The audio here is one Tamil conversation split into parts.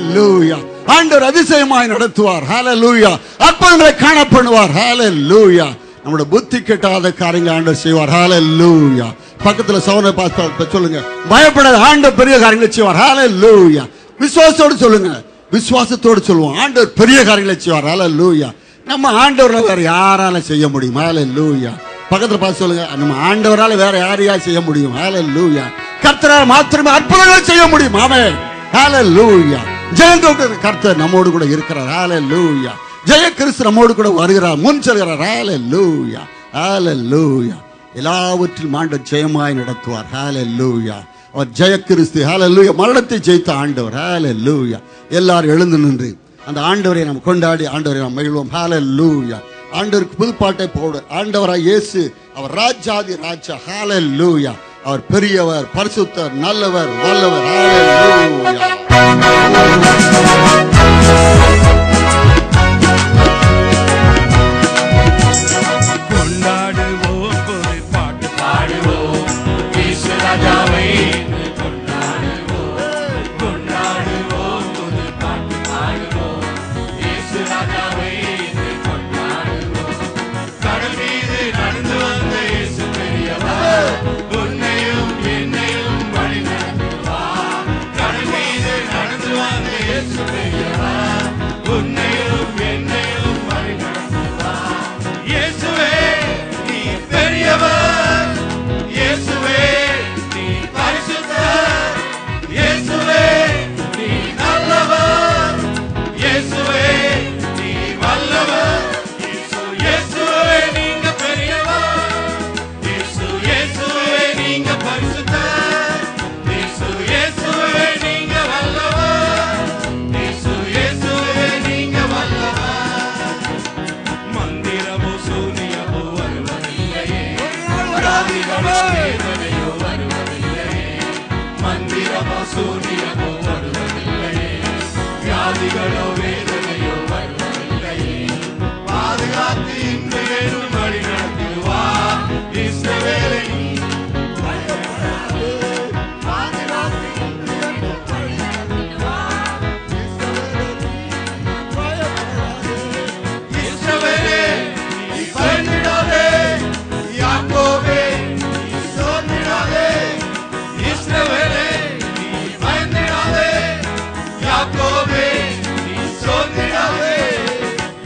ஹalleluya. ஆண்டவர் அதிசயமாய் நடத்துவார். ஹalleluya. அற்புதங்களை காண பண்ணுவார். ஹalleluya. நம்முடைய புத்தி கெட்டாத காரியங்களை ஆண்டவர் செய்வார். ஹalleluya. பக்கத்துல சௌன பாஸ்டர் சொல்லுங்க, பயப்படாத, ஆண்டவர் பெரிய காரியங்களை செய்வார். ஹalleluya. விசுவாசத்தோடு சொல்லுங்க, விசுவாசத்தோடு சொல்லுவோம், ஆண்டவர் பெரிய காரியங்களை செய்வார். ஹalleluya. நம்ம ஆண்டவரால வேற யாரால செய்ய முடியும்? ஹalleluya. பக்கத்துல பார்த்து சொல்லுங்க, நம்ம ஆண்டவரால வேற யாரையா செய்ய முடியும்? ஹalleluya. கர்த்தரால் மாத்திரமே அற்புதங்களை செய்ய முடியும். ஆமென். ஹalleluya. ஜெயந்தோட கர்த்தர் நம்மோடு கூட இருக்கிறார். ஹalleluya. ஜெய கிறிஸ்து நம்மோடு கூட வருகிறார், முன் செல்கிறார். ஹalleluya. ஹalleluya. எல்லாவற்றிலும் ஆண்டவர் ஜெயமாய் நடத்துவார். ஹalleluya. அவர் ஜெய கிறிஸ்து. ஹalleluya. மரணத்தை ஜெயித்த ஆண்டவர். ஹalleluya. எல்லாரும் எழுந்து நின்று அந்த ஆண்டவரை நாம் கொண்டாடி ஆண்டவரை நாம் மகிழ்வோம். ஹalleluya. ஆண்டவருக்கு புது பாட்டை போடு. ஆண்டவராய் இயேசு அவர் ராஜாதி ராஜா. ஹalleluya. அவர் பெரியவர், பரிசுத்தர், நல்லவர், வல்லவர். ஹalleluya. கொண்டாடுவோம், புது பாட்டு பாடுவோம், இயேசு ராஜாவை கொண்டாடுவோம். கொண்டாடுவோம், புது பாட்டு பாடுவோம், இயேசு ராஜாவை கொண்டாடுவோம். கடல் மீது நடந்து வந்த இயேசு பெரியவர், உன்னையும் என்னையும் வழி நடத்துவார். கடல் மீது நடந்து வந்த இயேசு பெரியவர், உன்னையும் என்னையும் வழி நடத்துவார். இயேசுவே நீ பெரியவர், இயேசுவே நீ பரிசுத்தர், இயேசுவே நீ நல்லவர், இயேசுவே நீ வல்லவர். இயேசுவே நீங்க பெரியவர், இயேசுவே நீங்க பரிசுத்தர், இயேசுவே நீங்க வல்லவர், இயேசுவே நீங்க வல்லவர். மந்திரமோ சூனியமோ வருவதில்லையே, வியாதிகளோ வேதனையோ வருவதில்லையே. மந்திரமோ சூனியமோ வருவதில்லையே, வியாதிகளோ வேதனையோ வருவதில்லையே. பாதுகாத்து இன்று வேணும் வழி நடத்துவார். இஸ்ரவேலை நீ பயப்படாதே, பாதுகாத்து இன்று வேணும் வழி நடத்துவார். இஸ்ரவேலை நீ பயப்படாதே, யாக்கோபே நீ சோர்ந்திடாதே. இஸ்ரவேலே நீ பயந்திடாதே, யாக்கோபே நீ சோர்ந்திடாதே.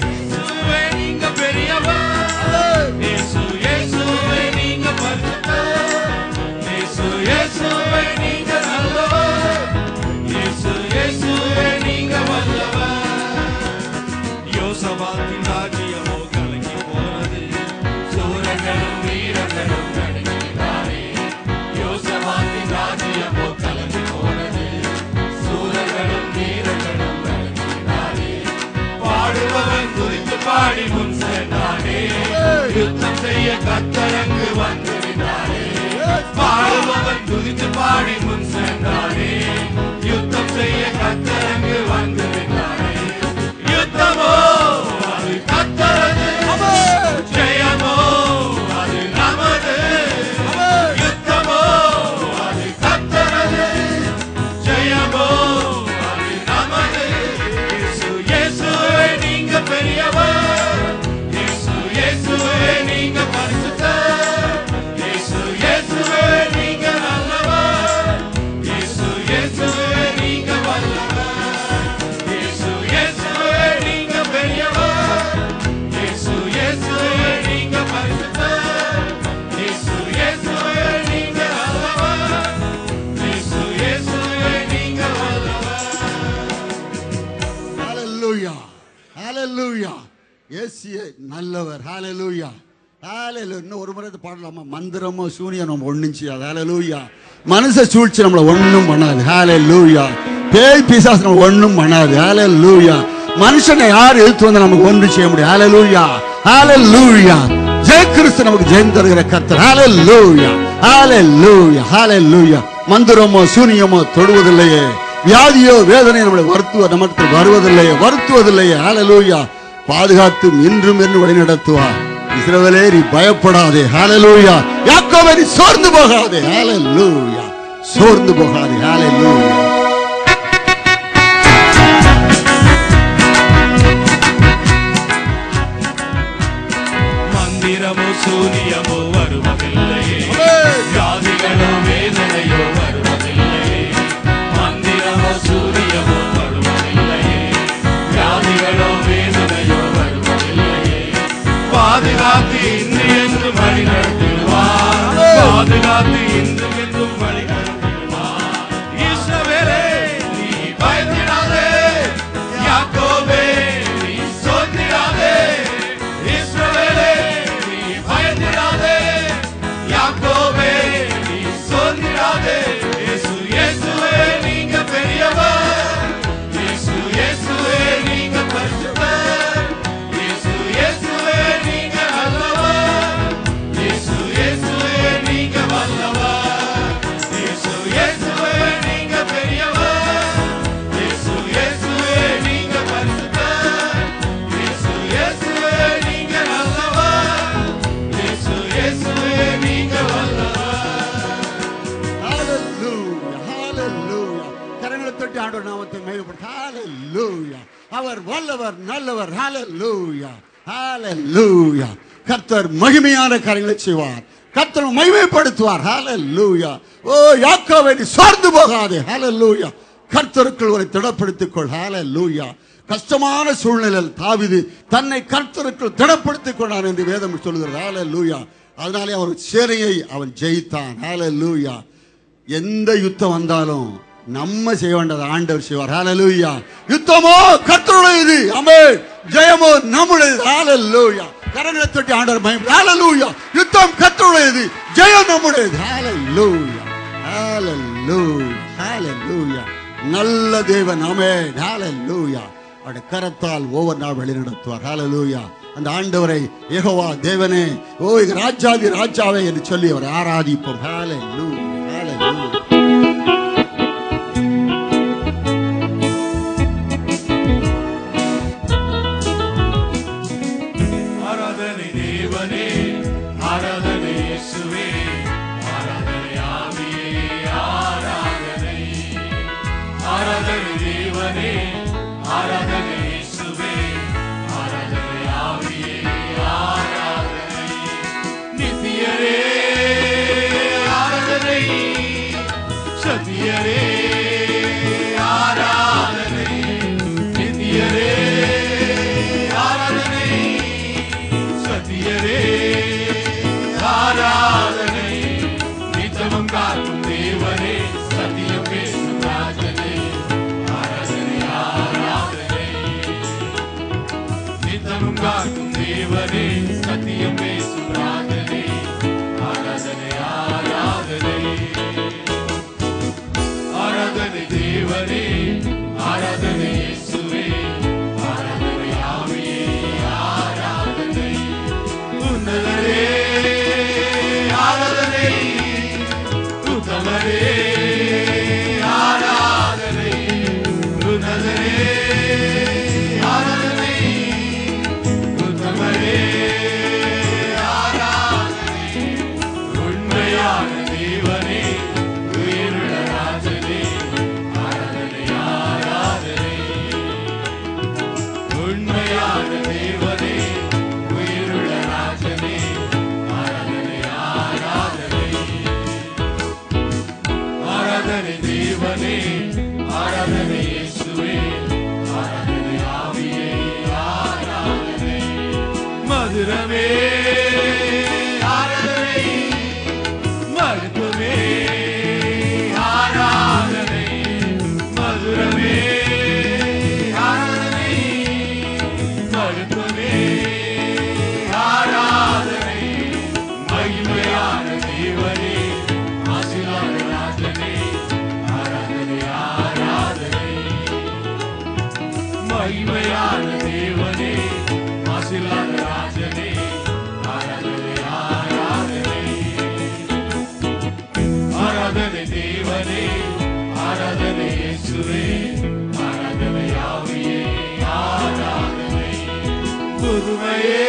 இயேசுவே நீங்க பெரியவர், இயேசுவே நீங்க பரிசுத்தர், இயேசுவே நீங்க நல்லவர், இயேசுவே நீங்க வல்லவர். யோசபாத்தின் ராஜ்யமோ கலங்கி போனது, சூரர்களும் வீரர்களும் நடுங்கினாரே. யோசபாத்தின் ராஜ்யமோ கலங்கி போனது, சூரர்களும் வீரர்களும் நடுங்கினாரே. பாடுபவன் துதித்து பாடி முன் சென்றானே, யுத்தம் செய்ய கர்த்தரங்கு வந்திருந்தாரே. பாடுபவன் துதித்து பாடி முன் சென்றானே, யுத்தம் செய்ய கர்த்தரங்கு வந்திருந்தாரே. யுத்தமோ அது கர்த்தரது, ஜெயமோ அது நமது. யுத்தமோ அது கர்த்தரது, ஜெயமோ அது நமது. இயேசுவே நீங்க பெரியவர், இயேசுவே நீங்க பரிசுத்தர், இயேசுவே நீங்க நல்லவர், இயேசுவே நீங்க வல்லவர். இயேசுவே நீங்க பெரியவர், இயேசுவே நீங்க பரிசுத்தர், இயேசுவே நீங்க நல்லவர், இயேசுவே நீங்க வல்லவர். ஹalleluya. ஹalleluya. இயேசுவே நல்லவர். ஹalleluya. ஹalleluya. இன்னும் ஒரு முறை பாடலாமா? மந்திரமோ சூனியம் நம்ம ஒண்ணும் செய்யாது. ஹalleluya. மனுஷ சூழ்ச்சி நம்மள ஒண்ணும் பண்ணாது. ஹalleluya. பேய் பிசாசு நம்ம ஒண்ணும் பண்ணாது. ஹalleluya. மனுஷனை யார் எதிர்த்து வந்தா நமக்கு ஒன்றும் செய்ய முடியும். ஹalleluya. ஹalleluya. ஜெய கிறிஸ்து நமக்கு ஜெயம் தருகிற கர்த்தர். ஹalleluya. ஹalleluya. ஹalleluya. மந்திரமோ சூனியமோ தொடுவதில்லையே, வியாதியோ வேதனை நம்மளை நமக்கு வருவதில்லையே. ஹalleluya. பாதுகாத்து இன்றும் என்று வழி நடத்துவார். இஸ்ரவேலே நீ பயப்படாதே. ஹalleluya. யாக்கோபே நீ சோர்ந்து போகாதே. ஹalleluya. சோர்ந்து போகாதே. ஹalleluya. மந்திரமோ சூனியமோ வருவதில்லையே, வியாதிகளோ வேதனையோ வருவதில்லையே. மந்திரமோ சூனியமோ வருவதில்லையே, வியாதிகளோ வேதனையோ வருவதில்லையே. பாதுகாத்து இன்று என்றும் வழி நடத்திடுவார், பாதுகாத்து இன்று என்றும் வழி நடத்திடுவார். இஸ்ரவேலே நீ பயந்திடாதே, யாக்கோபே நீ சோர்ந்திடாதே. இஸ்ரவேலே நீ பயந்திடாதே, யாக்கோபே நீ சோர்ந்திடாதே. இயேசு இயேசுவே நீங்க பெரியவர், இயேசு இயேசுவே நீங்க பரிசுத்தர், இயேசு இயேசுவே நீங்க நல்லவர், இயேசு இயேசுவே நீங்க வல்லவர், இயேசு இயேசுவே நீங்க பெரியவர், இயேசு இயேசுவே நீங்க பரிசுத்தர், இயேசு இயேசுவே நீங்க நல்லவர், இயேசு இயேசுவே நீங்க வல்லவர். Hallelujah, hallelujah. கரங்களை தட்டி ஆண்டவர் நாமத்தை மகிமைப்படுத்து. Hallelujah. அவர் வல்லவர், நல்லவர். Hallelujah, hallelujah. கர்த்தர் மகிமையான காரியங்களை செய்வார், கர்த்தர் மகிமைப்படுத்துவார். Hallelujah. ஓ யாக்கோபே நீ சார்ந்து போகாதே. Hallelujah. கர்த்தருக்குள் ஒரு திடப்படுத்திக் கொள். Hallelujah. கஷ்டமான சூழ்நிலையில் தாவீது தன்னை கர்த்தருக்குள் திடப்படுத்திக் கொண்டான் என்று வேதம் சொல்கிறது. Hallelujah. அதனாலே அவர் சேனையை அவன் ஜெயித்தான். Hallelujah. எந்த யுத்தம் வந்தாலும் நம்ம செய்ய வேண்டியது ஆண்டவர் செய்வார். Hallelujah. யுத்தமோ கர்த்தருடையது, ஆமென். ஜெயமோ நம்முடையது. Hallelujah. கரங்களை தட்டி ஆண்டவர் மகிமை. Hallelujah. யுத்தம் கர்த்தருடையது, ஜெயம் நம்முடையது. Hallelujah, hallelujah, hallelujah. நல்ல தேவன், ஆமென். Hallelujah. அவருடைய கரத்தால் ஒவ்வொரு நாள் வழி நடத்துவார். Hallelujah. அந்த ஆண்டவரை யெகோவா தேவனே, ஓ ராஜாதி ராஜாவே என்று சொல்லி அவரை ஆராதிப்போம். Hallelujah, hallelujah. ஆராதனை தேவனே, ஆராதனை இயேசுவே, ஆராதனை ஆவியே, ஆராதனை. ஆராதனை தேவனே, ஆராதனை இயேசுவே, ஆராதனை ஆவியே, ஆராதனை. நித்தியரே ஆராதனை, சத்தியரே ஆராதனை. நித்தியரே ஆராதனை, சத்தியரே ஆராதனை. நித்தமும் காக்கும் தேவனே, சத்தியம் பேசும் ராஜனே, ஆராதனை ஆராதனை. நித்தமும் காக்கும் தேவனே, சத்தியம் பேசும் ராஜனே, ஆராதனை ஆராதனை. ஆராதனை தேவனே, ஆராதனை இயேசுவே, ஆராதனை ஆவியே, ஆராதனை. உன்னதரே ஆராதனை, உத்தமரே ஆராதனை. உன்னதரே ஆராதனை, உத்தமரே ஆராதனை. உண்மையான தேவனே, உயிருள்ள ராஜனே, ஆராதனை ஆராதனை. உண்மையான தேவனே, உயிருள்ள ராஜனே, ஆராதனை ஆராதனை. ஆராதனை தேவனே, ஆராதனை இயேசுவே, ஆராதனை ஆவியே, ஆராதனை. மதுரமே ஆராதனை, மருத்துவமே ஆராதனை. மதுரமே ஆராதனை, மருத்துவமே ஆராதனை. மகிமையான தேவனே, ஆசீர்வாத ராஜனே, ஆராதனை ஆராதனை. மகிமையான தேவனே, ஆசீர்வாத ராஜனே, ஆராதனை ஆராதனை. ஆராதனை தேவனே, ஆராதனை இயேசுவே, ஆராதனை ஆவியே, ஆராதனை. புதுமையே